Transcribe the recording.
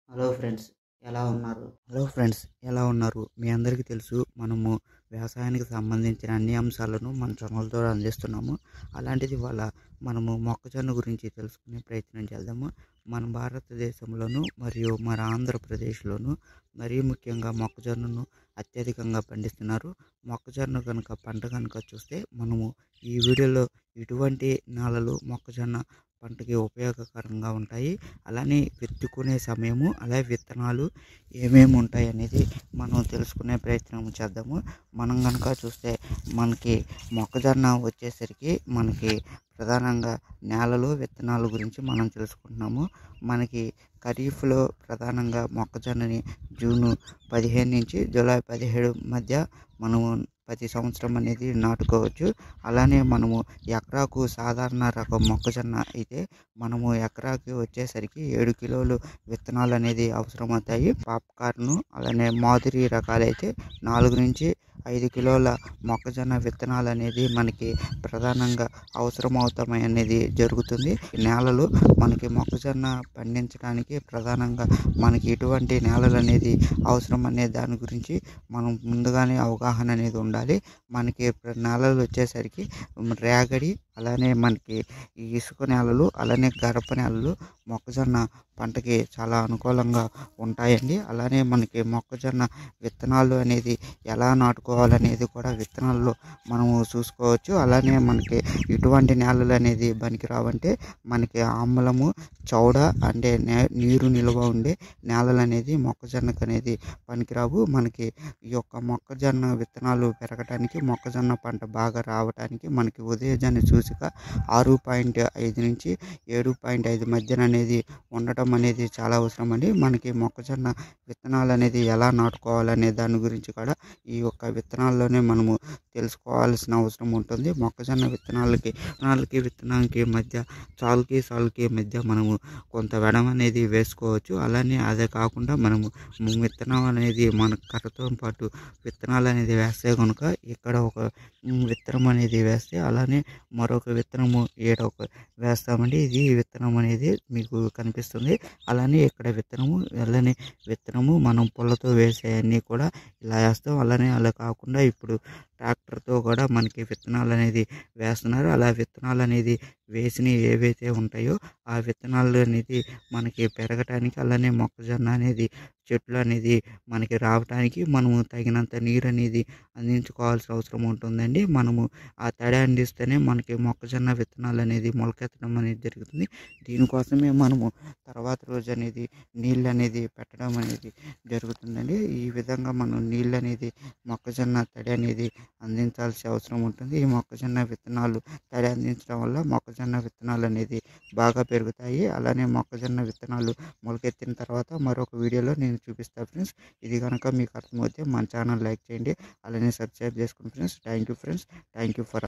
Hello friends ఎలా ఉన్నారు? మీ అందరికీ తెలుసు మనము వ్యవసాయానికి సంబంధించిన అన్ని అంశాలను మన ఛానల్ ద్వారా అందిస్తున్నాము. అలాంటిది ఇవాళ మనము మొక్కజొన్న గురించి తెలుసుకునే ప్రయత్నం చేద్దాము. మన భారతదేశంలోను మరియు మన ఆంధ్రప్రదేశ్‌లోను మరీ ముఖ్యంగా మొక్కజొన్నను అత్యధికంగా పండిస్తున్నారు. మొక్కజొన్న పంట గనుక చూస్తే మనము ఈ వీడియోలో ఎటువంటి నేలలు మొక్కజొన్న పంటకి ఉపయోగకరంగా ఉంటాయి, అలానే విత్తుకునే సమయము, అలాగే విత్తనాలు ఏమేమి ఉంటాయి అనేది మనం తెలుసుకునే ప్రయత్నం చేద్దాము. మనం కనుక చూస్తే మనకి మొక్కజొన్న వచ్చేసరికి మనకి ప్రధానంగా నేలలు విత్తనాల గురించి మనం తెలుసుకుంటున్నాము. మనకి ఖరీఫ్లో ప్రధానంగా మొక్కజొన్నని జూన్ 15 నుంచి జూలై 17 మధ్య మనము ప్రతి సంవత్సరం అనేది నాటుకోవచ్చు. అలానే మనము ఎకరాకు సాధారణ రకం మొక్కజొన్న అయితే మనము ఎకరాకి వచ్చేసరికి 7 కిలోలు విత్తనాలు అనేది అవసరమవుతాయి. పాప్కార్న్ అలానే మాదిరి రకాలైతే 4 నుంచి 5 కిలోల మొక్కజొన్న విత్తనాలు అనేది మనకి ప్రధానంగా అవసరమవుతాయి అనేది జరుగుతుంది. నేలలు మనకి మొక్కజొన్న పండించడానికి ప్రధానంగా మనకి ఎటువంటి నేలలు అనేది అవసరం అనే దాని గురించి మనం ముందుగానే అవగాహన అనేది ఉండాలి. మనకి నేలలు వచ్చేసరికి రేగడి, అలానే మనకి ఇసుక నేలలు, అలానే గరప నేలలు మొక్కజొన్న పంటకి చాలా అనుకూలంగా ఉంటాయండి. అలానే మనకి మొక్కజొన్న విత్తనాలు అనేది ఎలా నాటుకోవాలనేది కూడా విత్తనాల్లో మనము చూసుకోవచ్చు. అలానే మనకి ఇటువంటి నేలలు అనేది పనికిరావంటే మనకి ఆమ్లము, చౌడ అంటే నీరు నిల్వ ఉండే నేలలు అనేది మొక్కజొన్నకు అనేది పనికిరావు. మనకి ఈ యొక్క మొక్కజొన్న విత్తనాలు పెరగటానికి, మొక్కజొన్న పంట బాగా రావటానికి మనకి ఉదయజాన్ని సూచిక 6.5 నుంచి 7.5 మధ్యన అనేది ఉండటం అనేది చాలా అవసరం అండి. మనకి మొక్కజొన్న విత్తనాలు అనేది ఎలా నాటుకోవాలనే దాని గురించి కూడా ఈ యొక్క విత్తనాల్లోనే మనము తెలుసుకోవాల్సిన అవసరం ఉంటుంది. మొక్కజొన్న విత్తనానికి మధ్య సాలుకి మధ్య మనము కొంత వెడం అనేది వేసుకోవచ్చు. అలానే అదే కాకుండా మనము విత్తనం అనేది మన కర్రతో పాటు విత్తనాలు అనేది వేస్తే కనుక ఇక్కడ ఒక విత్తనం అనేది వేస్తే అలానే మరొక విత్తనము వేస్తామండి. ఇది విత్తనం అనేది మీకు కనిపిస్తుంది. అలానే ఇక్కడ అలానే విత్తనము మనం పుల్లతో వేసే అన్నీ కూడా ఇలా వేస్తాం. అలానే అలా కాకుండా ఇప్పుడు ట్రాక్టర్తో కూడా మనకి విత్తనాలు అనేది వేస్తున్నారు. అలా విత్తనాలు అనేది వేసినవి ఏవైతే ఉంటాయో ఆ విత్తనాలు అనేది మనకి పెరగటానికి, అలానే మొక్కజొన్న అనేది చెట్లు అనేది మనకి రావటానికి మనము తగినంత నీరు అనేది అందించుకోవాల్సిన అవసరం ఉంటుందండి. మనము ఆ తడి అందిస్తేనే మనకి మొక్కజొన్న విత్తనాలు అనేది మొలకెత్తడం అనేది జరుగుతుంది. దీనికోసమే మనము తర్వాత రోజు అనేది నీళ్ళు అనేది పెట్టడం అనేది జరుగుతుందండి. ఈ విధంగా మనం నీళ్ళు అనేది మొక్కజొన్న తడి అనేది అందించాల్సిన అవసరం ఉంటుంది. ఈ మొక్కజొన్న విత్తనాలు తడి అందించడం వల్ల మొక్కజొన్న విత్తనాలు అనేది బాగా పెరుగుతాయి. అలానే మొక్కజొన్న విత్తనాలు మొలకెత్తిన తర్వాత మరొక వీడియోలో నేను చూపిస్తాను ఫ్రెండ్స్. ఇది కనుక మీకు అర్థమైతే మన ఛానల్ లైక్ చేయండి, అలానే సబ్స్క్రైబ్ చేసుకోండి friends. Thank you friends. Thank you for